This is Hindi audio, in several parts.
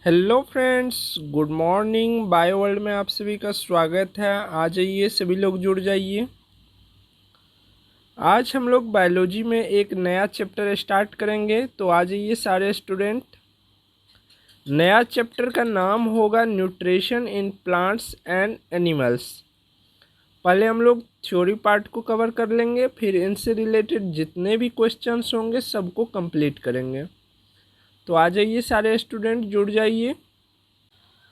Hello friends, good morning. Bio world में आप सभी का स्वागत है। आ जाइए, सभी लोग जुड़ जाइए। आज हम लोग बायोलॉजी में एक नया चैप्टर स्टार्ट करेंगे, तो आ जाइए सारे स्टूडेंट। नया चैप्टर का नाम होगा nutrition in plants and animals. पहले हम लोग थ्योरी पार्ट को कवर कर लेंगे, फिर इनसे रिलेटेड जितने भी क्वेश्चंस होंगे सबको कंप्लीट करेंगे। तो आ जाइए सारे स्टूडेंट, जुड़ जाइए।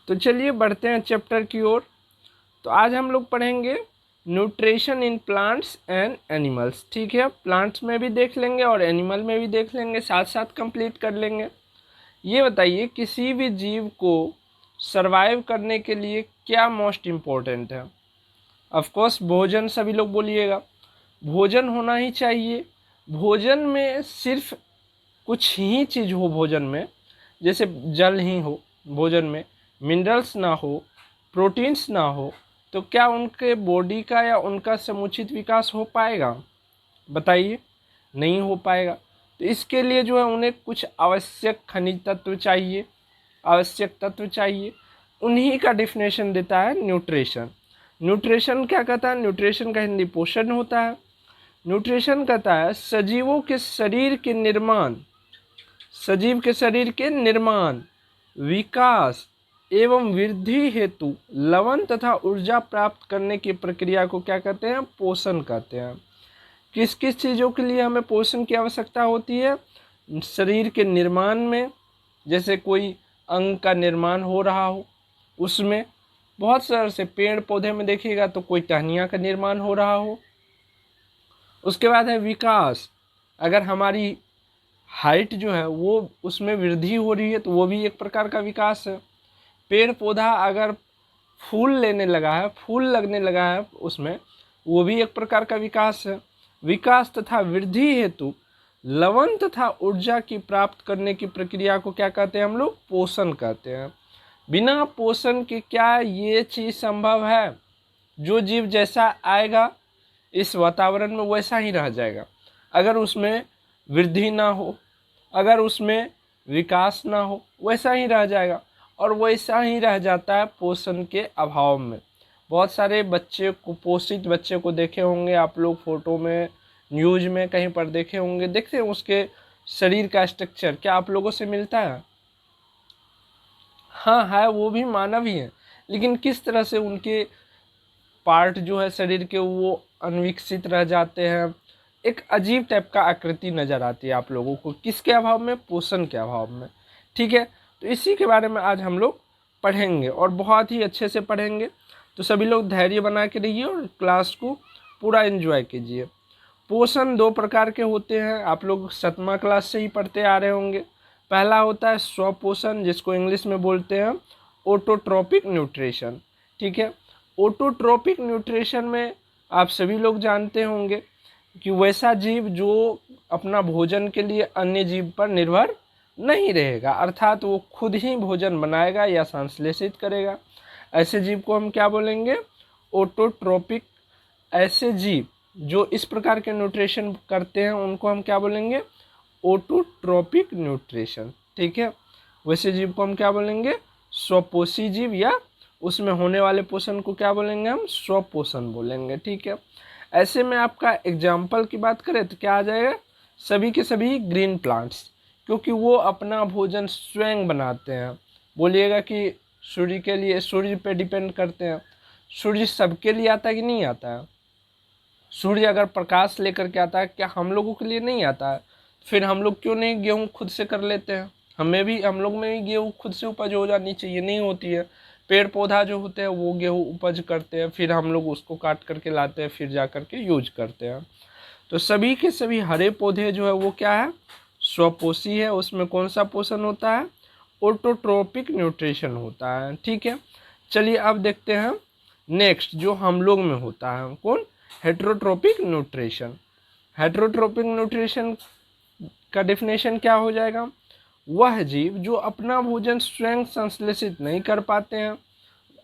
तो चलिए बढ़ते हैं चैप्टर की ओर। तो आज हम लोग पढ़ेंगे nutrition in plants and animals. ठीक है, प्लांट्स में भी देख लेंगे और एनिमल में भी देख लेंगे, साथ साथ कंप्लीट कर लेंगे। ये बताइए, किसी भी जीव को सरवाइव करने के लिए क्या मोस्ट इम्पोर्टेंट है? ऑफ कोर्स भोजन, सभी लोग बोलिएगा। भोजन होना ही चाहिए। भोजन में सिर्फ कुछ ही चीज़ हो भोजन में, जैसे जल ही हो भोजन में, मिनरल्स ना हो, प्रोटीन्स ना हो, तो क्या उनके बॉडी का या उनका समुचित विकास हो पाएगा? बताइए, नहीं हो पाएगा। तो इसके लिए जो है उन्हें कुछ आवश्यक खनिज तत्व चाहिए, आवश्यक तत्व चाहिए। उन्हीं का डिफिनेशन देता है न्यूट्रिशन। न्यूट्रिशन क्या कहता है? न्यूट्रिशन का हिंदी पोषण होता है। न्यूट्रिशन कहता है सजीवों के शरीर के निर्माण, सजीव के शरीर के निर्माण, विकास एवं वृद्धि हेतु लवण तथा ऊर्जा प्राप्त करने की प्रक्रिया को क्या कहते हैं? पोषण कहते हैं। किस किस चीज़ों के लिए हमें पोषण की आवश्यकता होती है? शरीर के निर्माण में, जैसे कोई अंग का निर्माण हो रहा हो, उसमें बहुत सारे से पेड़ पौधे में देखिएगा तो कोई टहनियाँ का निर्माण हो रहा हो। उसके बाद है विकास। अगर हमारी हाइट जो है वो उसमें वृद्धि हो रही है तो वो भी एक प्रकार का विकास है। पेड़ पौधा अगर फूल लेने लगा है, फूल लगने लगा है उसमें, वो भी एक प्रकार का विकास है। विकास तथा वृद्धि हेतु लवण तथा ऊर्जा की प्राप्त करने की प्रक्रिया को क्या कहते हैं? हम लोग पोषण कहते हैं। बिना पोषण के क्या ये चीज़ संभव है? जो जीव जैसा आएगा इस वातावरण में वैसा ही रह जाएगा। अगर उसमें वृद्धि ना हो, अगर उसमें विकास ना हो, वैसा ही रह जाएगा। और वैसा ही रह जाता है पोषण के अभाव में। बहुत सारे बच्चे, कुपोषित बच्चे को देखे होंगे आप लोग, फोटो में, न्यूज में कहीं पर देखे होंगे। देखते हैं उसके शरीर का स्ट्रक्चर क्या आप लोगों से मिलता है? हाँ है, वो भी मानव ही है, लेकिन किस तरह से उनके पार्ट जो है शरीर के वो अनविकसित रह जाते हैं। एक अजीब टाइप का आकृति नज़र आती है आप लोगों को। किसके अभाव में? पोषण के अभाव में। ठीक है, तो इसी के बारे में आज हम लोग पढ़ेंगे और बहुत ही अच्छे से पढ़ेंगे। तो सभी लोग धैर्य बना के रहिए और क्लास को पूरा एंजॉय कीजिए। पोषण दो प्रकार के होते हैं, आप लोग 7वां क्लास से ही पढ़ते आ रहे होंगे। पहला होता है स्वपोषण, जिसको इंग्लिश में बोलते हैं ऑटोट्रोपिक न्यूट्रिशन। ठीक है, ऑटोट्रोपिक न्यूट्रिशन में आप सभी लोग जानते होंगे कि वैसा जीव जो अपना भोजन के लिए अन्य जीव पर निर्भर नहीं रहेगा, अर्थात वो खुद ही भोजन बनाएगा या संश्लेषित करेगा। ऐसे जीव को हम क्या बोलेंगे? ऑटोट्रोपिक। ऐसे जीव जो इस प्रकार के न्यूट्रिशन करते हैं उनको हम क्या बोलेंगे? Autotrophic nutrition. ठीक है, वैसे जीव को हम क्या बोलेंगे? स्वपोषी जीव, या उसमें होने वाले पोषण को क्या बोलेंगे? हम स्वपोषण बोलेंगे। ठीक है, ऐसे में आपका एग्जाम्पल की बात करें तो क्या आ जाएगा? सभी के सभी ग्रीन प्लांट्स, क्योंकि वो अपना भोजन स्वयं बनाते हैं। बोलिएगा कि सूर्य के लिए, सूर्य पे डिपेंड करते हैं। सूर्य सबके लिए आता है कि नहीं आता है? सूर्य अगर प्रकाश लेकर के आता है, क्या हम लोगों के लिए नहीं आता है? फिर हम लोग क्यों नहीं गेहूँ खुद से कर लेते हैं? हम लोग में भी गेहूँ खुद से उपज हो जानी चाहिए, नहीं होती है। पेड़ पौधा जो होते हैं वो गेहूँ उपज करते हैं, फिर हम लोग उसको काट करके लाते हैं, फिर जा करके यूज करते हैं। तो सभी के सभी हरे पौधे जो है वो क्या है? स्वपोषी है। उसमें कौन सा पोषण होता है? ऑटोट्रोपिक न्यूट्रिशन होता है। ठीक है, चलिए अब देखते हैं नेक्स्ट जो हम लोग में होता है, कौन? Heterotrophic nutrition. हेट्रोट्रोपिक न्यूट्रिशन का डेफिनेशन क्या हो जाएगा? वह जीव जो अपना भोजन स्वयं संश्लेषित नहीं कर पाते हैं,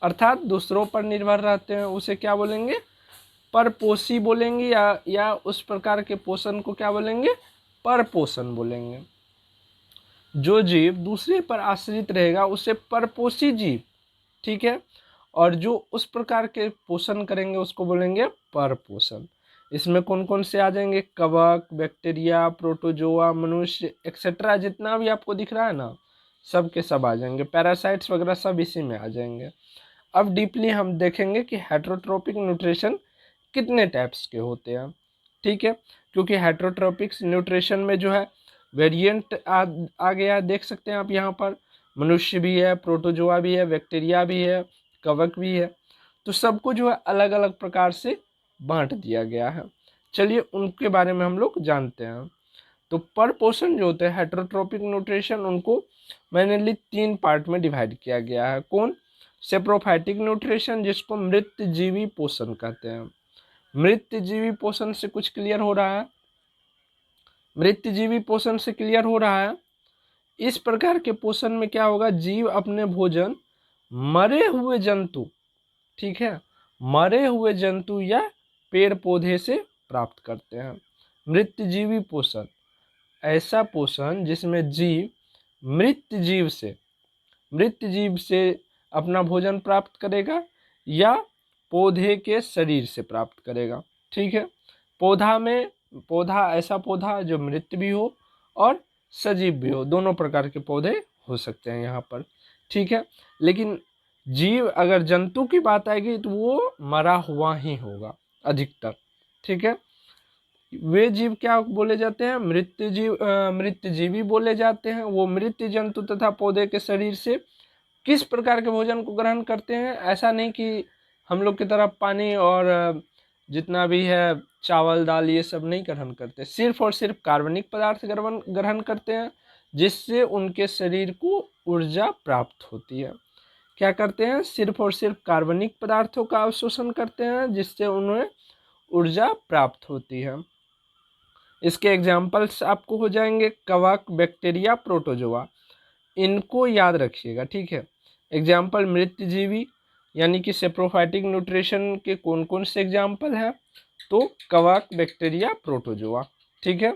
अर्थात दूसरों पर निर्भर रहते हैं, उसे क्या बोलेंगे? परपोषी बोलेंगे, या उस प्रकार के पोषण को क्या बोलेंगे? परपोषण बोलेंगे। जो जीव दूसरे पर आश्रित रहेगा उसे परपोषी जीव, ठीक है, और जो उस प्रकार के पोषण करेंगे उसको बोलेंगे परपोषण। इसमें कौन कौन से आ जाएंगे, कवक, बैक्टीरिया, प्रोटोजोआ, मनुष्य एक्सेट्रा, जितना भी आपको दिख रहा है ना सब के सब आ जाएंगे, पैरासाइट्स वगैरह सब इसी में आ जाएंगे। अब डीपली हम देखेंगे कि हेटेरोट्रोपिक न्यूट्रिशन कितने टाइप्स के होते हैं, ठीक है, क्योंकि हेटेरोट्रोपिक न्यूट्रिशन में जो है वेरिएंट आ गया, देख सकते हैं आप यहाँ पर, मनुष्य भी है, प्रोटोजोआ भी है, बैक्टीरिया भी है, कवक भी है, तो सबको जो है अलग अलग प्रकार से बांट दिया गया है। चलिए उनके बारे में हम लोग जानते हैं। तो पर पोर्शन जो होते हैं हेटेरोट्रोपिक न्यूट्रिशन, उनको मेनली 3 पार्ट में डिवाइड किया गया है। कौन, सेप्रोफाइटिक न्यूट्रिशन, जिसको मृत जीवी पोषण कहते हैं। मृत जीवी पोषण से कुछ क्लियर हो रहा है, मृत जीवी पोषण से क्लियर हो रहा है। इस प्रकार के पोषण में क्या होगा, जीव अपने भोजन मरे हुए जंतु, ठीक है, मरे हुए जंतु या पेड़ पौधे से प्राप्त करते हैं। मृत जीवी पोषण, ऐसा पोषण जिसमें जीव मृत जीव से अपना भोजन प्राप्त करेगा या पौधे के शरीर से प्राप्त करेगा, ठीक है। पौधा ऐसा पौधा जो मृत भी हो और सजीव भी हो, दोनों प्रकार के पौधे हो सकते हैं यहाँ पर, ठीक है। लेकिन जीव, अगर जंतु की बात आएगी तो वो मरा हुआ ही होगा अधिकतर, ठीक है। वे जीव क्या बोले जाते हैं, मृत जीवी बोले जाते हैं। वो मृत जंतु तथा पौधे के शरीर से किस प्रकार के भोजन को ग्रहण करते हैं, ऐसा नहीं कि हम लोग की तरफ पानी और जितना भी है चावल दाल ये सब नहीं ग्रहण करते, सिर्फ और सिर्फ कार्बनिक पदार्थ ग्रहण करते हैं, जिससे उनके शरीर को ऊर्जा प्राप्त होती है। क्या करते हैं, सिर्फ और सिर्फ कार्बनिक पदार्थों का अवशोषण करते हैं, जिससे उन्हें ऊर्जा प्राप्त होती है। इसके एग्जाम्पल्स आपको हो जाएंगे कवक, बैक्टीरिया, प्रोटोजोआ, इनको याद रखिएगा, ठीक है। एग्जाम्पल मृत जीवी यानी कि सेप्रोफाइटिक न्यूट्रिशन के कौन कौन से एग्जाम्पल हैं, तो कवक, बैक्टीरिया, प्रोटोजोआ, ठीक है।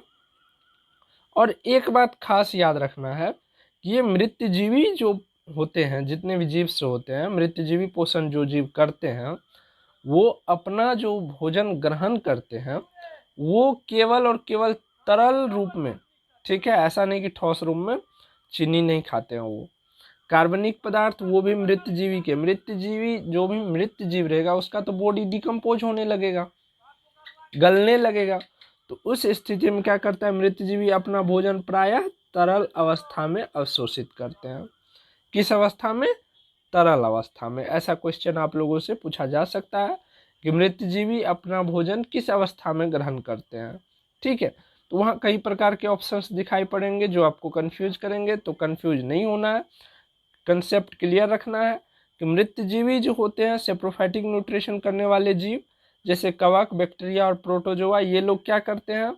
और एक बात खास याद रखना है कि ये मृत जीवी जो होते हैं, जितने भी जीव से होते हैं, मृत जीवी पोषण जो जीव करते हैं, वो अपना जो भोजन ग्रहण करते हैं वो केवल और केवल तरल रूप में, ठीक है, ऐसा नहीं कि ठोस रूप में, चीनी नहीं खाते हैं वो। कार्बनिक पदार्थ वो भी मृत जीवी के, मृत जीवी जो भी मृत जीव रहेगा उसका तो बॉडी डिकम्पोज होने लगेगा, गलने लगेगा, तो उस स्थिति में क्या करता है मृत जीवी, अपना भोजन प्रायः तरल अवस्था में अवशोषित करते हैं। किस अवस्था में, तरल अवस्था में। ऐसा क्वेश्चन आप लोगों से पूछा जा सकता है कि मृत जीवी अपना भोजन किस अवस्था में ग्रहण करते हैं, ठीक है। तो वहाँ कई प्रकार के ऑप्शंस दिखाई पड़ेंगे जो आपको कंफ्यूज करेंगे, तो कंफ्यूज नहीं होना है, कंसेप्ट क्लियर रखना है कि मृत जीवी जो होते हैं सेप्रोफाइटिक न्यूट्रिशन करने वाले जीव, जैसे कवक, बैक्टीरिया और प्रोटोजोआ, ये लोग क्या करते हैं,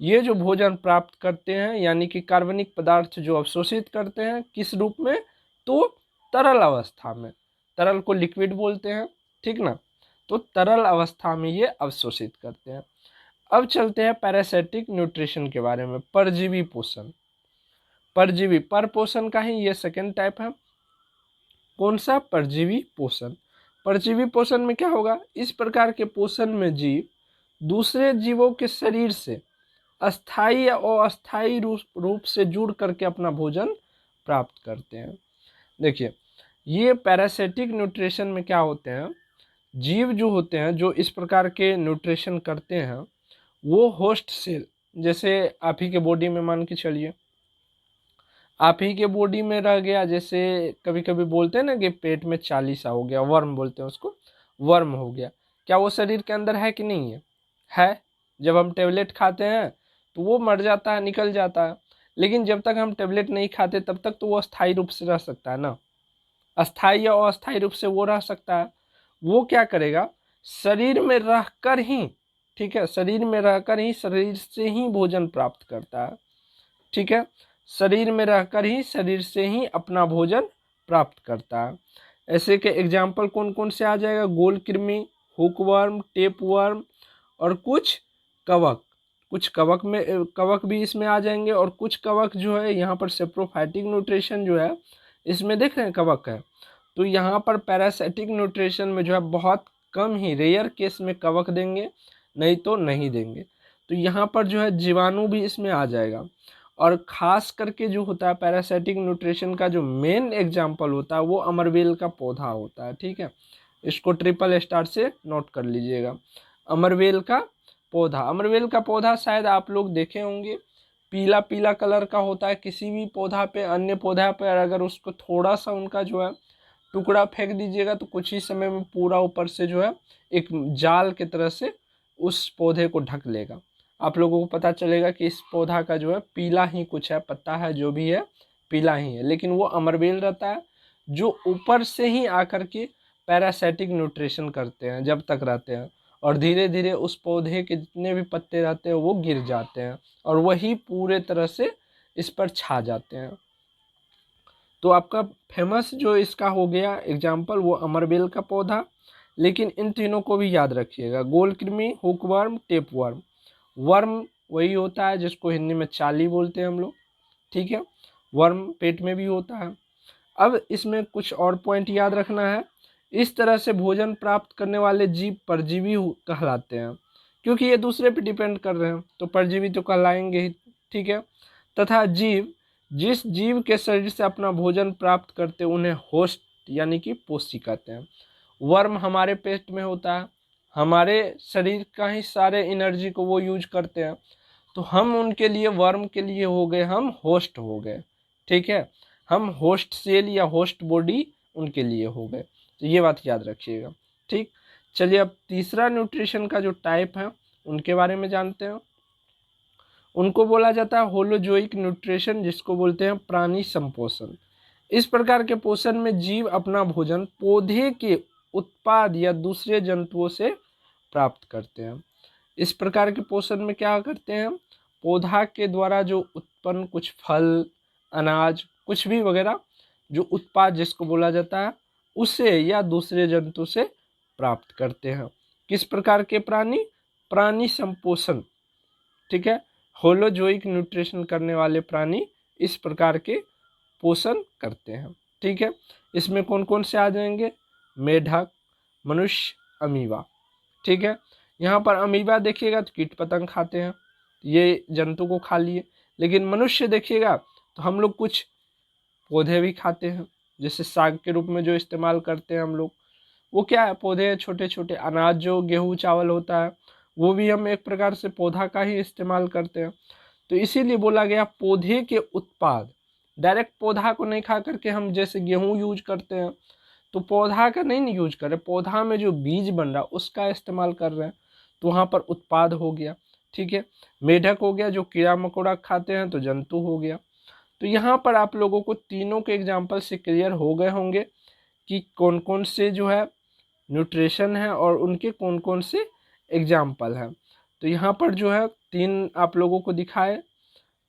ये जो भोजन प्राप्त करते हैं यानी कि कार्बनिक पदार्थ जो अवशोषित करते हैं, किस रूप में, तो तरल अवस्था में, तरल को लिक्विड बोलते हैं, ठीक ना, तो तरल अवस्था में ये अवशोषित करते हैं। अब चलते हैं पैरासिटिक न्यूट्रिशन के बारे में, परजीवी पोषण। परजीवी, पर पोषण का ही ये सेकेंड टाइप है। कौन सा, परजीवी पोषण। परजीवी पोषण में क्या होगा, इस प्रकार के पोषण में जीव दूसरे जीवों के शरीर से अस्थायी या अस्थायी रूप से जुड़ करके अपना भोजन प्राप्त करते हैं। देखिए ये पैरासिटिक न्यूट्रिशन में क्या होते हैं, जीव जो होते हैं जो इस प्रकार के न्यूट्रिशन करते हैं, वो होस्ट सेल, जैसे आप ही के बॉडी में मान के चलिए, आप ही के बॉडी में रह गया, जैसे कभी कभी बोलते हैं ना कि पेट में 40 हो गया, वर्म बोलते हैं उसको, वर्म हो गया, क्या वो शरीर के अंदर है कि नहीं है, है। जब हम टेबलेट खाते हैं तो वो मर जाता है, निकल जाता है, लेकिन जब तक हम टेबलेट नहीं खाते तब तक तो वो अस्थायी रूप से रह सकता है ना, अस्थायी या अस्थायी रूप से वो रह सकता है। वो क्या करेगा, शरीर में रहकर ही, ठीक है, शरीर में रहकर ही, शरीर से ही भोजन प्राप्त करता है, ठीक है, शरीर में रहकर ही, शरीर से ही अपना भोजन प्राप्त करता है। ऐसे के एग्जाम्पल कौन कौन से आ जाएगा, गोल कृमि, हुकवर्म, टेपवर्म और कुछ कवक, कुछ कवक भी इसमें आ जाएंगे, और कुछ कवक जो है यहाँ पर सेप्रोफाइटिक न्यूट्रिशन जो है इसमें देख रहे हैं कवक है, तो यहाँ पर पैरासाइटिक न्यूट्रिशन में जो है बहुत कम ही रेयर केस में कवक देंगे, नहीं तो नहीं देंगे। तो यहाँ पर जो है जीवाणु भी इसमें आ जाएगा। और ख़ास करके जो होता है पैरासाइटिक न्यूट्रिशन का जो मेन एग्जाम्पल होता है वो अमरवेल का पौधा होता है। ठीक है, इसको ट्रिपल स्टार से नोट कर लीजिएगा। अमरवेल का पौधा शायद आप लोग देखे होंगे, पीला पीला कलर का होता है। किसी भी पौधा पे, अन्य पौधा पे अगर उसको थोड़ा सा उनका जो है टुकड़ा फेंक दीजिएगा तो कुछ ही समय में पूरा ऊपर से जो है एक जाल की तरह से उस पौधे को ढक लेगा। आप लोगों को पता चलेगा कि इस पौधा का जो है पीला ही कुछ है, पत्ता है जो भी है पीला ही है, लेकिन वो अमरवेल रहता है जो ऊपर से ही आकर के पैरासाइटिक न्यूट्रिशन करते हैं जब तक रहते हैं, और धीरे धीरे उस पौधे के जितने भी पत्ते रहते हैं वो गिर जाते हैं और वही पूरे तरह से इस पर छा जाते हैं। तो आपका फेमस जो इसका हो गया एग्जाम्पल वो अमरवेल का पौधा। लेकिन इन तीनों को भी याद रखिएगा, गोलकृमि, हुकवर्म, टेपवर्म। वर्म वही होता है जिसको हिंदी में चाली बोलते हैं हम लोग। ठीक है, वर्म पेट में भी होता है। अब इसमें कुछ और पॉइंट याद रखना है। इस तरह से भोजन प्राप्त करने वाले जीव परजीवी कहलाते हैं, क्योंकि ये दूसरे पे डिपेंड कर रहे हैं तो परजीवी तो कहलाएंगे ही। ठीक है, तथा जिस जीव के शरीर से अपना भोजन प्राप्त करते उन्हें होस्ट यानी कि पोषी कहते हैं। वर्म हमारे पेट में होता है, हमारे शरीर का ही सारे एनर्जी को वो यूज करते हैं, तो हम उनके लिए, वर्म के लिए हो गए हम होस्ट हो गए। ठीक है, हम होस्ट सेल या होस्ट बॉडी उनके लिए हो गए, तो ये बात याद रखिएगा। ठीक, चलिए अब तीसरा न्यूट्रिशन का जो टाइप है उनके बारे में जानते हैं। उनको बोला जाता है होलोजोइक न्यूट्रिशन, जिसको बोलते हैं प्राणी संपोषण। इस प्रकार के पोषण में जीव अपना भोजन पौधे के उत्पाद या दूसरे जंतुओं से प्राप्त करते हैं। इस प्रकार के पोषण में क्या करते हैं, पौधा के द्वारा जो उत्पन्न कुछ फल, अनाज, कुछ भी वगैरह जो उत्पाद जिसको बोला जाता है उसे या दूसरे जंतु से प्राप्त करते हैं। किस प्रकार के प्राणी संपोषण। ठीक है, होलोजोइक न्यूट्रिशन करने वाले प्राणी इस प्रकार के पोषण करते हैं। ठीक है, इसमें कौन कौन से आ जाएंगे, मेढक, मनुष्य, अमीबा। ठीक है, यहाँ पर अमीबा देखिएगा तो कीट पतंग खाते हैं, ये जंतु को खा लिए। लेकिन मनुष्य देखिएगा तो हम लोग कुछ पौधे भी खाते हैं, जैसे साग के रूप में जो इस्तेमाल करते हैं हम लोग, वो क्या है, पौधे, छोटे छोटे अनाज जो गेहूँ चावल होता है वो भी हम एक प्रकार से पौधा का ही इस्तेमाल करते हैं। तो इसीलिए बोला गया पौधे के उत्पाद, डायरेक्ट पौधा को नहीं खा करके हम जैसे गेहूँ यूज करते हैं तो पौधा का नहीं यूज कर रहे, पौधा में जो बीज बन रहा उसका इस्तेमाल कर रहे हैं, तो वहाँ पर उत्पाद हो गया। ठीक है, मेढक हो गया जो कीड़ा मकोड़ा खाते हैं तो जंतु हो गया। तो यहाँ पर आप लोगों को तीनों के एग्जाम्पल से क्लियर हो गए होंगे कि कौन कौन से जो है न्यूट्रिशन है और उनके कौन कौन से एग्जाम्पल हैं। तो यहाँ पर जो है तीन आप लोगों को दिखाए,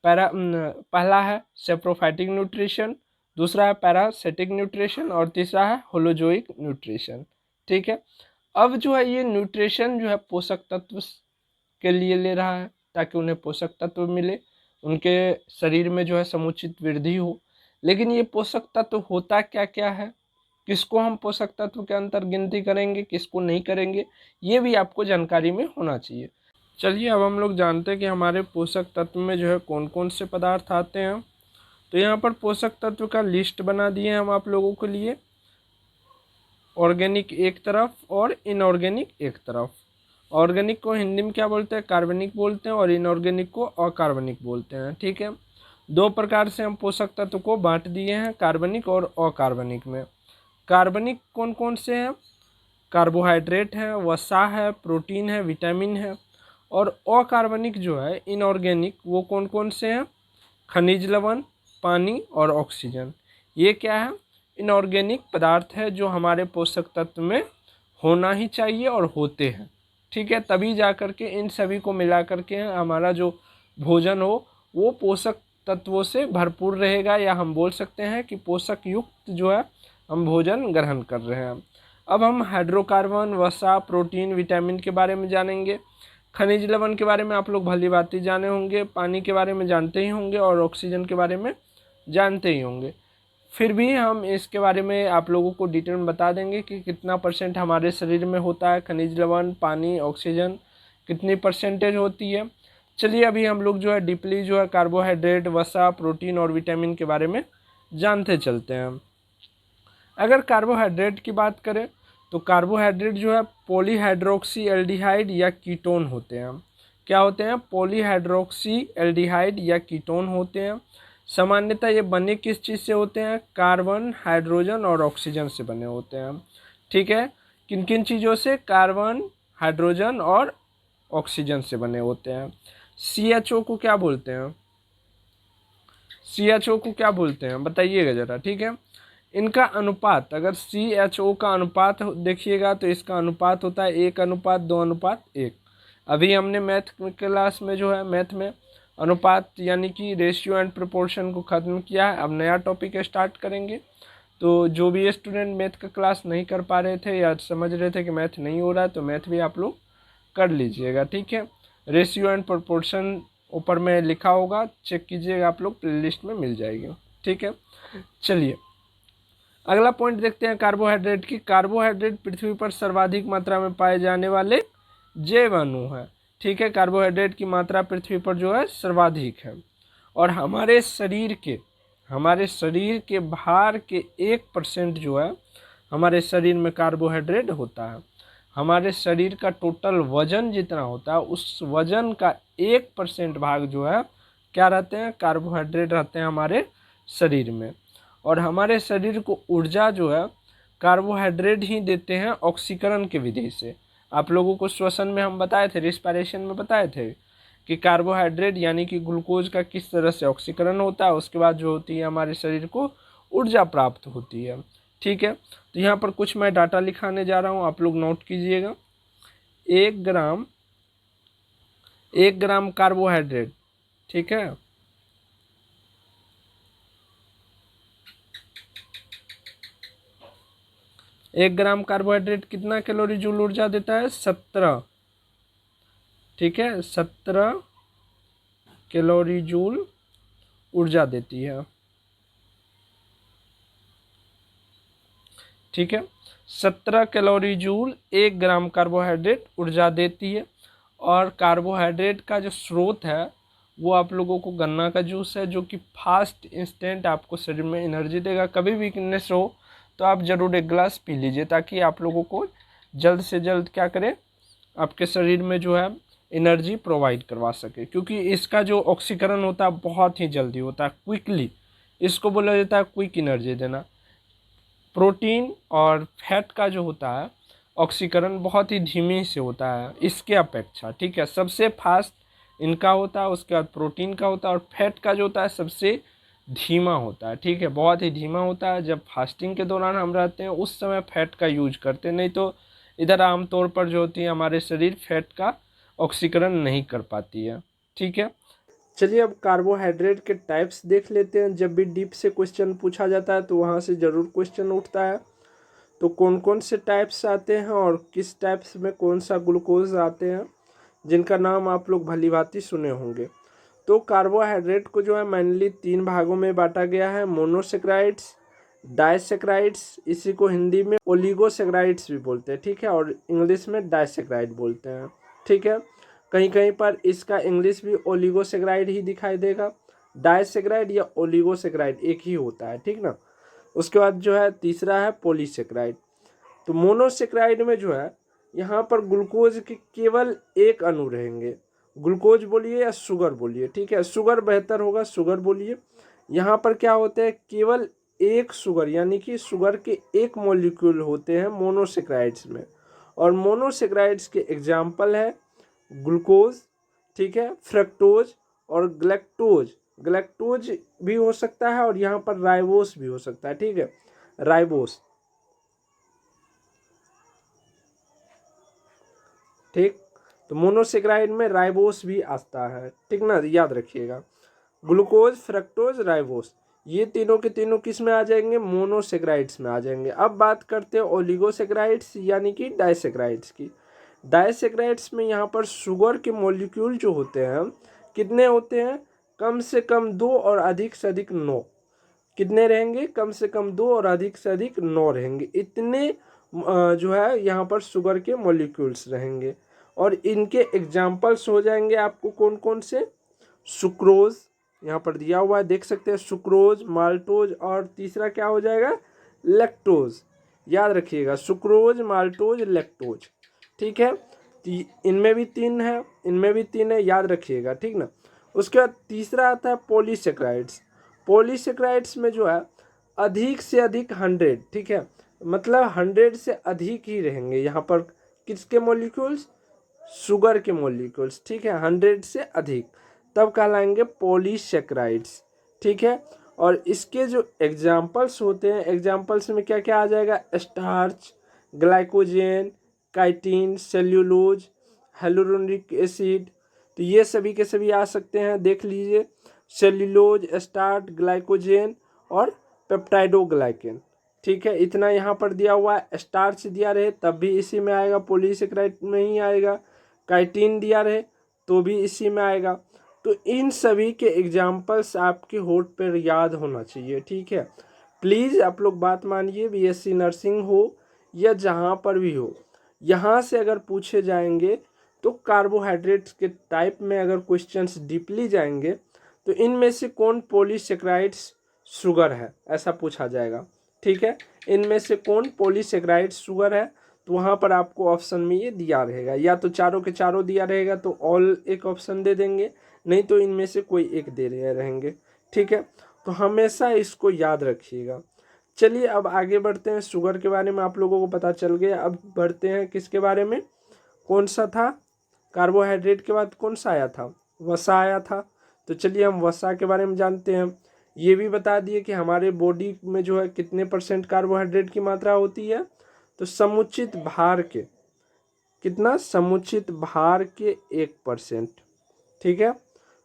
पहला है सेप्रोफाइटिक न्यूट्रिशन, दूसरा है पैरासिटिक न्यूट्रिशन और तीसरा है होलोजोइक न्यूट्रिशन। ठीक है, अब जो है ये न्यूट्रिशन जो है पोषक तत्व के लिए ले रहा है ताकि उन्हें पोषक तत्व मिले, उनके शरीर में जो है समुचित वृद्धि हो। लेकिन ये पोषक तत्व होता क्या क्या है, किसको हम पोषक तत्व के अंतर गिनती करेंगे, किसको नहीं करेंगे, ये भी आपको जानकारी में होना चाहिए। चलिए अब हम लोग जानते हैं कि हमारे पोषक तत्व में जो है कौन कौन से पदार्थ आते हैं। तो यहाँ पर पोषक तत्व का लिस्ट बना दिए हम आप लोगों के लिए, ऑर्गेनिक एक तरफ और इनऑर्गेनिक एक तरफ। ऑर्गेनिक को हिंदी में क्या बोलते हैं, कार्बनिक बोलते हैं, और इनऑर्गेनिक को अकार्बनिक बोलते हैं। ठीक है, दो प्रकार से हम पोषक तत्व को बांट दिए हैं, कार्बनिक और अकार्बनिक में। कार्बनिक कौन कौन से हैं, कार्बोहाइड्रेट है, वसा है, प्रोटीन है, विटामिन है। और अकार्बनिक जो है इनऑर्गेनिक वो कौन कौन से हैं, खनिज लवण, पानी और ऑक्सीजन। ये क्या है, इनऑर्गेनिक पदार्थ है जो हमारे पोषक तत्व में होना ही चाहिए और होते हैं। ठीक है, तभी जा कर के इन सभी को मिला करके हमारा जो भोजन हो वो पोषक तत्वों से भरपूर रहेगा, या हम बोल सकते हैं कि पोषक युक्त जो है हम भोजन ग्रहण कर रहे हैं। अब हम हाइड्रोकार्बन, वसा, प्रोटीन, विटामिन के बारे में जानेंगे। खनिज लवण के बारे में आप लोग भली भांति जाने होंगे, पानी के बारे में जानते ही होंगे और ऑक्सीजन के बारे में जानते ही होंगे। फिर भी हम इसके बारे में आप लोगों को डिटेल में बता देंगे कि कितना % हमारे शरीर में होता है, खनिज लवण, पानी, ऑक्सीजन कितनी % होती है। चलिए अभी हम लोग जो है डीपली जो है कार्बोहाइड्रेट, वसा, प्रोटीन और विटामिन के बारे में जानते चलते हैं। अगर कार्बोहाइड्रेट की बात करें तो कार्बोहाइड्रेट जो है पॉलीहाइड्रोक्सी एल्डिहाइड या कीटोन होते हैं। क्या होते हैं? पॉलीहाइड्रोक्सी एल्डिहाइड या कीटोन होते हैं। सामान्यतः ये बने किस चीज़ से होते हैं? कार्बन, हाइड्रोजन और ऑक्सीजन से बने होते हैं। ठीक है, किन किन चीज़ों से? कार्बन, हाइड्रोजन और ऑक्सीजन से बने होते हैं। CHO को क्या बोलते हैं? CHO को क्या बोलते हैं बताइएगा ज़रा। ठीक है, इनका अनुपात, अगर CHO का अनुपात देखिएगा तो इसका अनुपात होता है 1:2:1। अभी हमने मैथ क्लास में जो है मैथ में अनुपात यानी कि रेशियो एंड प्रोपोर्शन को ख़त्म किया है। अब नया टॉपिक स्टार्ट करेंगे। तो जो भी स्टूडेंट मैथ का क्लास नहीं कर पा रहे थे या समझ रहे थे कि मैथ नहीं हो रहा है तो मैथ भी आप लोग कर लीजिएगा। ठीक है, रेशियो एंड प्रोपोर्शन ऊपर में लिखा होगा, चेक कीजिएगा, आप लोग प्लेलिस्ट में मिल जाएगी। ठीक है, चलिए अगला पॉइंट देखते हैं कार्बोहाइड्रेट की। कार्बोहाइड्रेट पृथ्वी पर सर्वाधिक मात्रा में पाए जाने वाले जैव अणु है। ठीक है, कार्बोहाइड्रेट की मात्रा पृथ्वी पर जो है सर्वाधिक है और हमारे शरीर के भार के 1% जो है हमारे शरीर में कार्बोहाइड्रेट होता है। हमारे शरीर का टोटल वजन जितना होता है उस वजन का 1% भाग जो है क्या रहते हैं? कार्बोहाइड्रेट रहते हैं हमारे शरीर में। और हमारे शरीर को ऊर्जा जो है कार्बोहाइड्रेट ही देते हैं ऑक्सीकरण के विधि से। आप लोगों को श्वसन में हम बताए थे, रिस्पायरेशन में बताए थे कि कार्बोहाइड्रेट यानी कि ग्लूकोज का किस तरह से ऑक्सीकरण होता है, उसके बाद जो होती है हमारे शरीर को ऊर्जा प्राप्त होती है। ठीक है, तो यहाँ पर कुछ मैं डाटा लिखाने जा रहा हूँ, आप लोग नोट कीजिएगा। 1 ग्राम कार्बोहाइड्रेट, ठीक है, 1 ग्राम कार्बोहाइड्रेट कितना कैलोरी जूल ऊर्जा देता है? 17। ठीक है, 17 कैलोरी जूल ऊर्जा देती है। ठीक है, 17 कैलोरी जूल 1 ग्राम कार्बोहाइड्रेट ऊर्जा देती है। और कार्बोहाइड्रेट का जो स्रोत है वो आप लोगों को गन्ना का जूस है, जो कि फास्ट इंस्टेंट आपको शरीर में एनर्जी देगा। कभी वीकनेस हो तो आप ज़रूर 1 गिलास पी लीजिए ताकि आप लोगों को जल्द से जल्द क्या करे, आपके शरीर में जो है एनर्जी प्रोवाइड करवा सके, क्योंकि इसका जो ऑक्सीकरण होता है बहुत ही जल्दी होता है, क्विकली। इसको बोला जाता है क्विक एनर्जी देना। प्रोटीन और फैट का जो होता है ऑक्सीकरण बहुत ही धीमे से होता है इसके अपेक्षा। ठीक है, सबसे फास्ट इनका होता है, उसके बाद प्रोटीन का होता है, और फैट का जो होता है सबसे धीमा होता है। ठीक है, बहुत ही धीमा होता है। जब फास्टिंग के दौरान हम रहते हैं उस समय फैट का यूज करते हैं, नहीं तो इधर आमतौर पर जो होती है हमारे शरीर फैट का ऑक्सीकरण नहीं कर पाती है। ठीक है, चलिए अब कार्बोहाइड्रेट के टाइप्स देख लेते हैं। जब भी डीप से क्वेश्चन पूछा जाता है तो वहाँ से ज़रूर क्वेश्चन उठता है। तो कौन कौन से टाइप्स आते हैं और किस टाइप्स में कौन सा ग्लूकोज आते हैं, जिनका नाम आप लोग भली भांति सुने होंगे। तो कार्बोहाइड्रेट को जो है मेनली 3 भागों में बांटा गया है, मोनोसेक्राइड्स, डाइसेक्राइड्स, इसी को हिंदी में ओलिगोसेक्राइड्स भी बोलते हैं। ठीक है, और इंग्लिश में डाइसेक्राइड बोलते हैं। ठीक है, कहीं कहीं पर इसका इंग्लिश भी ओलिगोसेक्राइड ही दिखाई देगा। डाइसेक्राइड या ओलिगोसेक्राइड एक ही होता है। ठीक ना। उसके बाद जो है तीसरा है पॉलीसेक्राइड। तो मोनोसेक्राइड में जो है यहाँ पर ग्लूकोज के केवल एक अणु रहेंगे। ग्लूकोज बोलिए या शुगर बोलिए, ठीक है, शुगर बेहतर होगा, शुगर बोलिए। यहाँ पर क्या होते हैं, केवल एक शुगर यानी कि शुगर के एक मॉलिक्यूल होते हैं मोनोसेक्राइड्स में। और मोनोसेक्राइड्स के एग्जाम्पल है ग्लूकोज, ठीक है, फ्रक्टोज और ग्लैक्टोज। ग्लैक्टोज भी हो सकता है और यहाँ पर राइबोस भी हो सकता है। ठीक है, राइबोस। ठीक, तो मोनोसेक्राइड में राइबोस भी आता है। ठीक ना, याद रखिएगा। ग्लूकोज, फ्रक्टोज, राइबोस, ये तीनों के तीनों किस में आ जाएंगे, मोनोसेक्राइड्स में आ जाएंगे। अब बात करते हैं ओलिगोसेक्राइड्स यानी कि डाइसेक्राइड्स की। डाइसेक्राइड्स में यहाँ पर शुगर के मॉलिक्यूल जो होते हैं कितने होते हैं, कम से कम 2 और अधिक से अधिक 9। कितने रहेंगे, कम से कम 2 और अधिक से अधिक 9 रहेंगे। इतने जो है यहाँ पर शुगर के मॉलिक्यूल्स रहेंगे। और इनके एग्जाम्पल्स हो जाएंगे आपको कौन कौन से, सुक्रोज यहाँ पर दिया हुआ है, देख सकते हैं, सुक्रोज, माल्टोज, और तीसरा क्या हो जाएगा, लैक्टोज। याद रखिएगा, सुक्रोज, माल्टोज, लैक्टोज। ठीक है, इनमें भी 3 है, इनमें भी 3 है, याद रखिएगा, ठीक ना। उसके बाद तीसरा आता है पॉलीसेक्राइड्स। पॉलीसेक्राइड्स में जो है अधिक से अधिक 100, ठीक है, मतलब 100 से अधिक ही रहेंगे यहाँ पर किसके मॉलिक्यूल्स, शुगर के मॉलिक्यूल्स, ठीक है, 100 से अधिक, तब कहलाएंगे पॉलीसेक्राइड्स। ठीक है, और इसके जो एग्जाम्पल्स होते हैं, एग्जाम्पल्स में क्या क्या आ जाएगा, starch, glycogen, chitin, cellulose, hyaluronic acid, तो ये सभी के सभी आ सकते हैं, देख लीजिए, सेल्यूलोज, स्टार्च, ग्लाइकोजेन और पेप्टाइडोग्लाइकेन। ठीक है, इतना यहाँ पर दिया हुआ है। स्टार्च दिया रहे तब भी इसी में आएगा, पॉलीसेक्राइड में ही आएगा। काइटिन दिया रहे तो भी इसी में आएगा। तो इन सभी के एग्जाम्पल्स आपके होठ पर याद होना चाहिए। ठीक है, प्लीज़ आप लोग बात मानिए, बीएससी नर्सिंग हो या जहाँ पर भी हो, यहाँ से अगर पूछे जाएंगे तो कार्बोहाइड्रेट्स के टाइप में अगर क्वेश्चंस डीपली जाएंगे तो इनमें से कौन पॉलीसेक्राइड्स शुगर है, ऐसा पूछा जाएगा। ठीक है, इनमें से कौन पॉलीसेक्राइड्स शुगर है, तो वहाँ पर आपको ऑप्शन में ये दिया रहेगा, या तो चारों के चारों दिया रहेगा तो ऑल एक ऑप्शन दे देंगे, नहीं तो इनमें से कोई एक दे रहे रहेंगे। ठीक है, तो हमेशा इसको याद रखिएगा। चलिए अब आगे बढ़ते हैं, शुगर के बारे में आप लोगों को पता चल गया। अब बढ़ते हैं किसके बारे में, कौन सा था, कार्बोहाइड्रेट के बाद कौन सा आया था, वसा आया था। तो चलिए हम वसा के बारे में जानते हैं। ये भी बता दिए कि हमारे बॉडी में जो है कितने % कार्बोहाइड्रेट की मात्रा होती है, तो समुचित भार के, कितना, समुचित भार के 1%। ठीक है,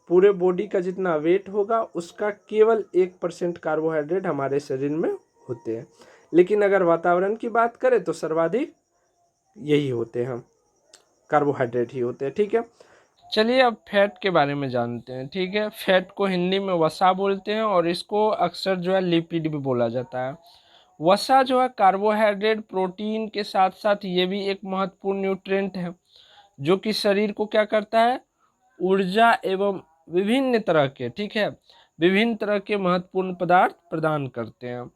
पूरे बॉडी का जितना वेट होगा उसका केवल 1% कार्बोहाइड्रेट हमारे शरीर में होते हैं। लेकिन अगर वातावरण की बात करें तो सर्वाधिक यही होते हैं, कार्बोहाइड्रेट ही होते हैं। ठीक है, चलिए अब फैट के बारे में जानते हैं। ठीक है, फैट को हिंदी में वसा बोलते हैं और इसको अक्सर जो है लिपिड भी बोला जाता है। वसा जो है कार्बोहाइड्रेट, प्रोटीन के साथ साथ ये भी एक महत्वपूर्ण न्यूट्रिएंट है जो कि शरीर को क्या करता है, ऊर्जा एवं विभिन्न तरह के, ठीक है, विभिन्न तरह के महत्वपूर्ण पदार्थ प्रदान करते हैं।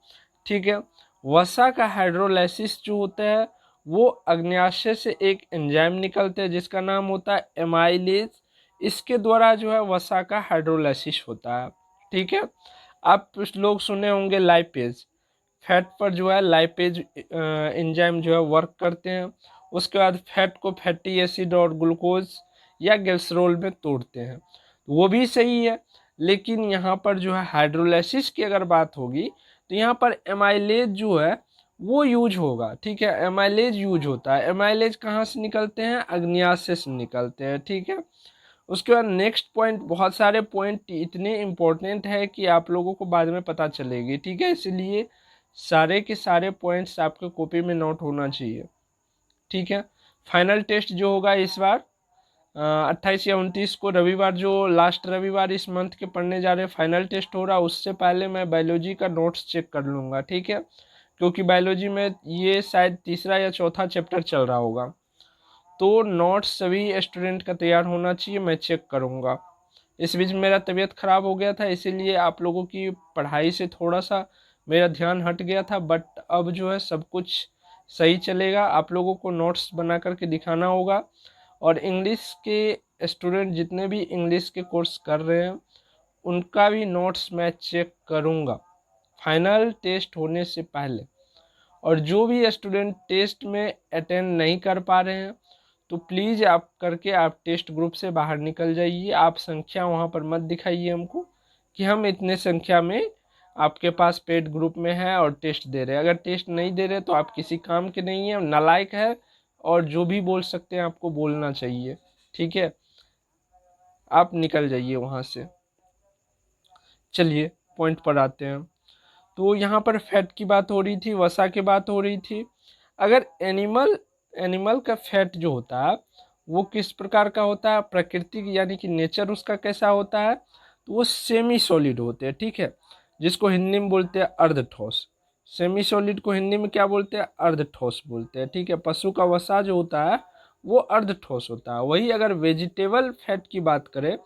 ठीक है, वसा का हाइड्रोलाइसिस जो होता है वो अग्न्याशय से एक एंजाइम निकलते हैं जिसका नाम होता है एमाइलेज। इसके द्वारा जो है वसा का हाइड्रोलाइसिस होता है। ठीक है, आप कुछ लोग सुने होंगे लाइपेज, फैट पर जो है लाइपेज एंजाइम जो है वर्क करते हैं। उसके बाद फैट को फैटी एसिड और ग्लूकोज या ग्लिसरॉल में तोड़ते हैं, वो भी सही है। लेकिन यहाँ पर जो है हाइड्रोलाइसिस की अगर बात होगी तो यहाँ पर एमाइलेज जो है वो यूज होगा। ठीक है, एमाइलेज यूज होता है। एमाइलेज कहाँ से निकलते हैं, अग्न्याशय से निकलते हैं। ठीक है, उसके बाद नेक्स्ट पॉइंट, बहुत सारे पॉइंट इतने इम्पोर्टेंट है कि आप लोगों को बाद में पता चलेगी। ठीक है, इसलिए सारे के सारे पॉइंट्स आपके कॉपी में नोट होना चाहिए। ठीक है, फाइनल टेस्ट जो होगा इस बार 28 या 29 को, रविवार, जो लास्ट रविवार इस मंथ के पढ़ने जा रहे हैं, फाइनल टेस्ट हो रहा। उससे पहले मैं बायोलॉजी का नोट्स चेक कर लूँगा। ठीक है, क्योंकि बायोलॉजी में ये शायद तीसरा या चौथा चैप्टर चल रहा होगा, तो नोट्स सभी स्टूडेंट का तैयार होना चाहिए, मैं चेक करूँगा। इस बीच मेरा तबीयत ख़राब हो गया था, इसीलिए आप लोगों की पढ़ाई से थोड़ा सा मेरा ध्यान हट गया था, बट अब जो है सब कुछ सही चलेगा। आप लोगों को नोट्स बना करके दिखाना होगा। और इंग्लिश के स्टूडेंट जितने भी इंग्लिश के कोर्स कर रहे हैं उनका भी नोट्स मैं चेक करूँगा फाइनल टेस्ट होने से पहले। और जो भी स्टूडेंट टेस्ट में अटेंड नहीं कर पा रहे हैं तो प्लीज़ आप करके आप टेस्ट ग्रुप से बाहर निकल जाइए। आप संख्या वहाँ पर मत दिखाइए हमको कि हम इतने संख्या में आपके पास पेड ग्रुप में है और टेस्ट दे रहे हैं। अगर टेस्ट नहीं दे रहे तो आप किसी काम के नहीं हैं, नालायक है, और जो भी बोल सकते हैं आपको बोलना चाहिए। ठीक है, आप निकल जाइए वहाँ से। चलिए पॉइंट पर आते हैं। तो यहाँ पर फैट की बात हो रही थी, वसा की बात हो रही थी। अगर एनिमल एनिमल का फैट जो होता है वो किस प्रकार का होता है, प्राकृतिक यानी कि नेचर उसका कैसा होता है, तो वो सेमी सॉलिड होते हैं, ठीक है, जिसको हिंदी में बोलते हैं अर्ध ठोस। सेमी सॉलिड को हिंदी में क्या बोलते हैं, अर्ध ठोस बोलते हैं, ठीक है। पशु का वसा जो होता है वो अर्ध ठोस होता है। वही अगर वेजिटेबल फैट की बात करें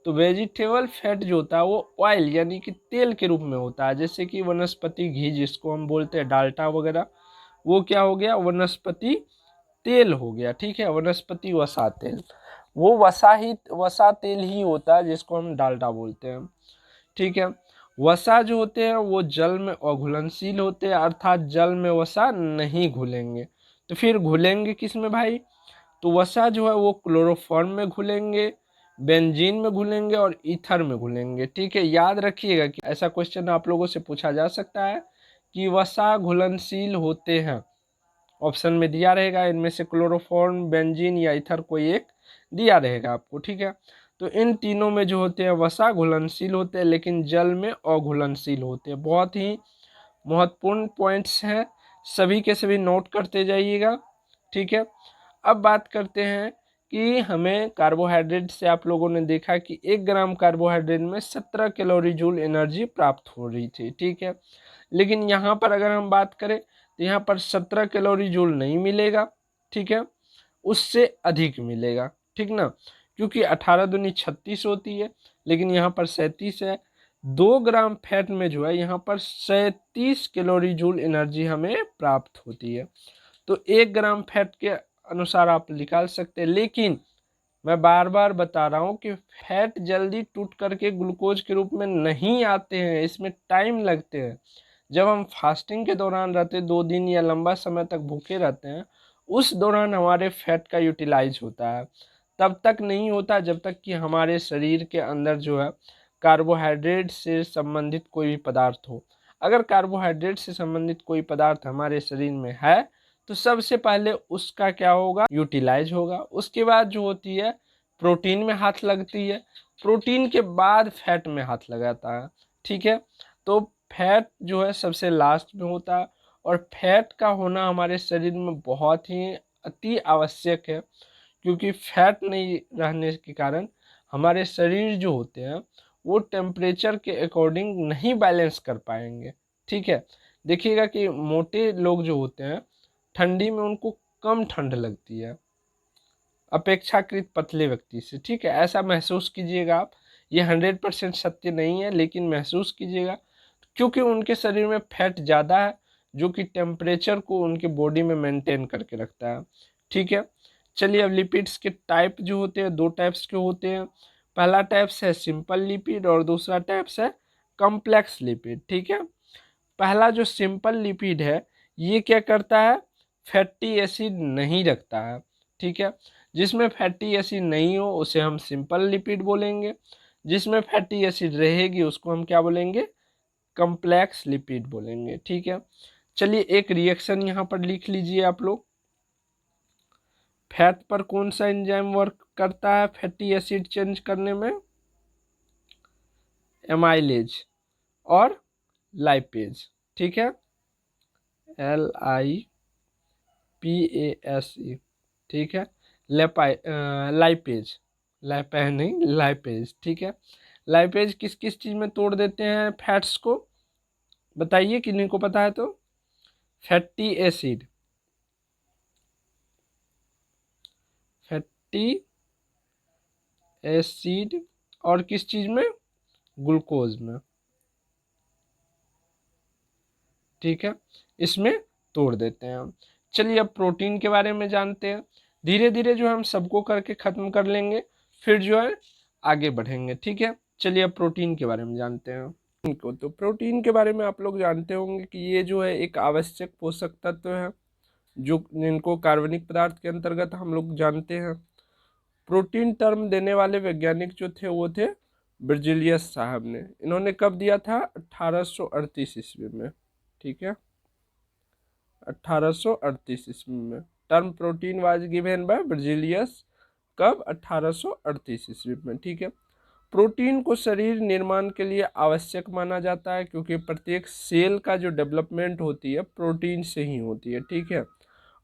तो वेजिटेबल फैट जो होता है वो ऑयल यानी कि तेल के रूप में होता है, जैसे कि वनस्पति घी जिसको हम बोलते हैं डाल्टा वगैरह, वो क्या हो गया, वनस्पति तेल हो गया, ठीक है, वनस्पति वसा तेल। वो वसा तेल ही होता है जिसको हम डाल्डा बोलते हैं, ठीक है। वसा जो होते हैं वो जल में अघुलनशील होते हैं, अर्थात जल में वसा नहीं घुलेंगे। तो फिर घुलेंगे किस में भाई, तो वसा जो है वो क्लोरोफॉर्म में घुलेंगे, बेंजीन में घुलेंगे और ईथर में घुलेंगे, ठीक है। याद रखिएगा कि ऐसा क्वेश्चन आप लोगों से पूछा जा सकता है कि वसा घुलनशील होते हैं, ऑप्शन में दिया रहेगा, इनमें से क्लोरोफॉर्म, बेंजीन या ईथर कोई एक दिया रहेगा आपको, ठीक है। तो इन तीनों में जो होते हैं वसा घुलनशील होते हैं, लेकिन जल में अघुलनशील होते हैं। बहुत ही महत्वपूर्ण पॉइंट्स हैं, सभी के सभी नोट करते जाइएगा, ठीक है। अब बात करते हैं कि हमें कार्बोहाइड्रेट से आप लोगों ने देखा कि 1 ग्राम कार्बोहाइड्रेट में 17 कैलोरी जूल एनर्जी प्राप्त हो रही थी, ठीक है। लेकिन यहाँ पर अगर हम बात करें तो यहाँ पर 17 कैलोरी जूल नहीं मिलेगा, ठीक है, उससे अधिक मिलेगा, ठीक ना, क्योंकि 18 दूनी 36 होती है, लेकिन यहाँ पर 37 है। 2 ग्राम फैट में जो है यहाँ पर 37 कैलोरी जूल एनर्जी हमें प्राप्त होती है। तो 1 ग्राम फैट के अनुसार आप निकाल सकते हैं, लेकिन मैं बार बार बता रहा हूँ कि फैट जल्दी टूट करके ग्लूकोज के रूप में नहीं आते हैं, इसमें टाइम लगते हैं। जब हम फास्टिंग के दौरान रहते, 2 दिन या लंबा समय तक भूखे रहते हैं, उस दौरान हमारे फैट का यूटिलाइज होता है, तब तक नहीं होता जब तक कि हमारे शरीर के अंदर जो है कार्बोहाइड्रेट से संबंधित कोई भी पदार्थ हो। अगर कार्बोहाइड्रेट से संबंधित कोई पदार्थ हमारे शरीर में है तो सबसे पहले उसका क्या होगा, यूटिलाइज होगा। उसके बाद जो होती है प्रोटीन में हाथ लगती है, प्रोटीन के बाद फैट में हाथ लगाता है, ठीक है। तो फैट जो है सबसे लास्ट में होता है, और फैट का होना हमारे शरीर में बहुत ही अति आवश्यक है, क्योंकि फैट नहीं रहने के कारण हमारे शरीर जो होते हैं वो टेम्परेचर के अकॉर्डिंग नहीं बैलेंस कर पाएंगे, ठीक है। देखिएगा कि मोटे लोग जो होते हैं ठंडी में उनको कम ठंड लगती है अपेक्षाकृत पतले व्यक्ति से, ठीक है, ऐसा महसूस कीजिएगा आप। ये 100% सत्य नहीं है, लेकिन महसूस कीजिएगा, क्योंकि उनके शरीर में फैट ज़्यादा है जो कि टेम्परेचर को उनके बॉडी में मेंटेन करके रखता है, ठीक है। चलिए अब लिपिड्स के टाइप जो होते हैं 2 टाइप्स के होते हैं। पहला टाइप्स है सिंपल लिपिड और दूसरा टाइप्स है कॉम्प्लेक्स लिपिड, ठीक है। पहला जो सिंपल लिपिड है ये क्या करता है, फैटी एसिड नहीं रखता है, ठीक है। जिसमें फैटी एसिड नहीं हो उसे हम सिंपल लिपिड बोलेंगे, जिसमें फैटी एसिड रहेगी उसको हम क्या बोलेंगे, कॉम्प्लेक्स लिपिड बोलेंगे, ठीक है। चलिए एक रिएक्शन यहाँ पर लिख लीजिए आप लोग। फैट पर कौन सा एंजाइम वर्क करता है फैटी एसिड चेंज करने में, एमाइलेज और लाइपेज, ठीक है, LIPASE, ठीक है। लाइपेज, लाइपेज नहीं लाइपेज, ठीक है। लाइपेज किस किस चीज़ में तोड़ देते हैं फैट्स को, बताइए किन्हीं को पता है तो, फैटी एसिड, फैटी एसिड और किस चीज़ में, ग्लूकोज में, ठीक है, इसमें तोड़ देते हैं हम। चलिए अब प्रोटीन के बारे में जानते हैं। धीरे धीरे जो हम सबको करके ख़त्म कर लेंगे, फिर जो है आगे बढ़ेंगे, ठीक है। चलिए अब प्रोटीन के बारे में जानते हैं। तो प्रोटीन के बारे में आप लोग जानते होंगे कि ये जो है एक आवश्यक पोषक तत्व है जो जिनको कार्बनिक पदार्थ के अंतर्गत हम लोग जानते हैं। प्रोटीन टर्म देने वाले वैज्ञानिक जो थे वो थे बर्जीलियस साहब ने। इन्होंने कब दिया था, 1838 ईस्वी में, ठीक है, 1838 ईस्वी में। Term protein was given by Berzelius, कब, 1838 ईस्वी में, ठीक है। प्रोटीन को शरीर निर्माण के लिए आवश्यक माना जाता है, क्योंकि प्रत्येक सेल का जो डेवलपमेंट होती है प्रोटीन से ही होती है, ठीक है।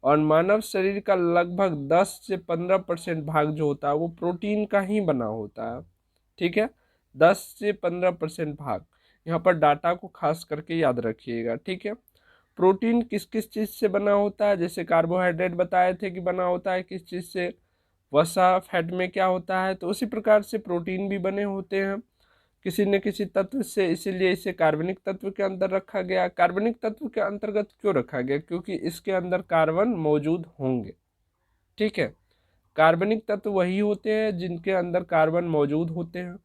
और मानव शरीर का लगभग 10 से 15% भाग जो होता है वो प्रोटीन का ही बना होता है। ठीक है, 10 से 15% भाग, यहाँ पर डाटा को खास करके याद रखिएगा। ठीक है, प्रोटीन किस किस चीज़ से बना होता है, जैसे कार्बोहाइड्रेट बताए थे कि बना होता है किस चीज़ से, वसा, फैट में क्या होता है, तो उसी प्रकार से प्रोटीन भी बने होते हैं किसी न किसी तत्व से, इसीलिए इसे कार्बनिक तत्व के अंदर रखा गया। कार्बनिक तत्व के अंतर्गत क्यों रखा गया, क्योंकि इसके अंदर कार्बन मौजूद होंगे। ठीक है, कार्बनिक तत्व वही होते हैं जिनके अंदर कार्बन मौजूद होते हैं।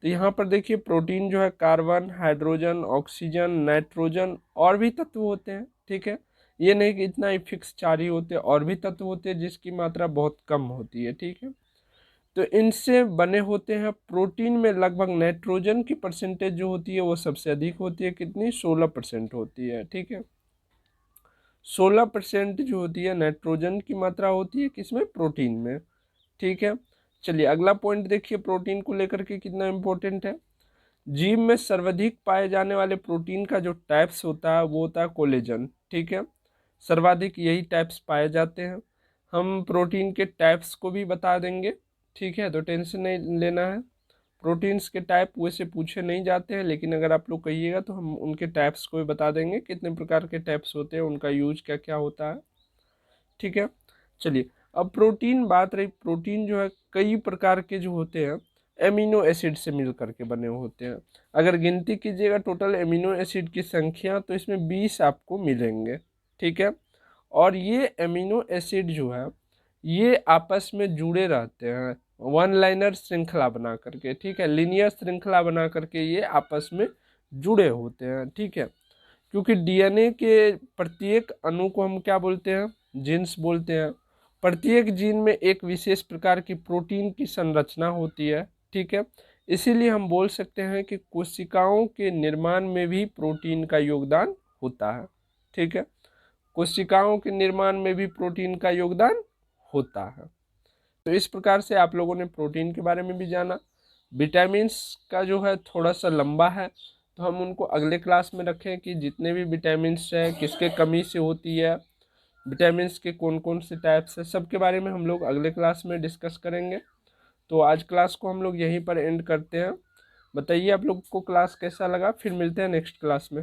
तो यहाँ पर देखिए प्रोटीन जो है कार्बन, हाइड्रोजन, ऑक्सीजन, नाइट्रोजन और भी तत्व होते हैं। ठीक है, ये नहीं कि इतना ही फिक्स 4 ही होते हैं, और भी तत्व होते हैं जिसकी मात्रा बहुत कम होती है। ठीक है, तो इनसे बने होते हैं। प्रोटीन में लगभग नाइट्रोजन की परसेंटेज जो होती है वो सबसे अधिक होती है, कितनी, 16% होती है। ठीक है, 16% जो होती है नाइट्रोजन की मात्रा होती है किसमें, प्रोटीन में। ठीक है, चलिए अगला पॉइंट देखिए प्रोटीन को लेकर के कितना इम्पोर्टेंट है। जीव में सर्वाधिक पाए जाने वाले प्रोटीन का जो टाइप्स होता है वो होता है कोलेजन। ठीक है, सर्वाधिक यही टाइप्स पाए जाते हैं। हम प्रोटीन के टाइप्स को भी बता देंगे। ठीक है, तो टेंशन नहीं लेना है, प्रोटीन्स के टाइप वैसे पूछे नहीं जाते हैं, लेकिन अगर आप लोग कहिएगा तो हम उनके टाइप्स को भी बता देंगे, कितने प्रकार के टाइप्स होते हैं, उनका यूज क्या क्या होता है। ठीक है, चलिए अब प्रोटीन बात रही, प्रोटीन जो है कई प्रकार के जो होते हैं एमिनो एसिड से मिल करके बने होते हैं। अगर गिनती कीजिएगा टोटल एमिनो एसिड की संख्या तो इसमें 20 आपको मिलेंगे। ठीक है, और ये एमिनो एसिड जो है ये आपस में जुड़े रहते हैं, वन लाइनर श्रृंखला बना करके। ठीक है, लीनियर श्रृंखला बना करके ये आपस में जुड़े होते हैं। ठीक है, क्योंकि डीएनए के प्रत्येक अणु को हम क्या बोलते हैं, जीन्स बोलते हैं। प्रत्येक जीन में एक विशेष प्रकार की प्रोटीन की संरचना होती है। ठीक है, इसीलिए हम बोल सकते हैं कि कोशिकाओं के निर्माण में भी प्रोटीन का योगदान होता है। ठीक है, कोशिकाओं के निर्माण में भी प्रोटीन का योगदान होता है। तो इस प्रकार से आप लोगों ने प्रोटीन के बारे में भी जाना। विटामिन्स का जो है थोड़ा सा लंबा है, तो हम उनको अगले क्लास में रखें कि जितने भी विटामिन्स हैं किसके कमी से होती है, विटामिन्स के कौन कौन से टाइप्स है, सबके बारे में हम लोग अगले क्लास में डिस्कस करेंगे। तो आज क्लास को हम लोग यहीं पर एंड करते हैं। बताइए आप लोग को क्लास कैसा लगा, फिर मिलते हैं नेक्स्ट क्लास में।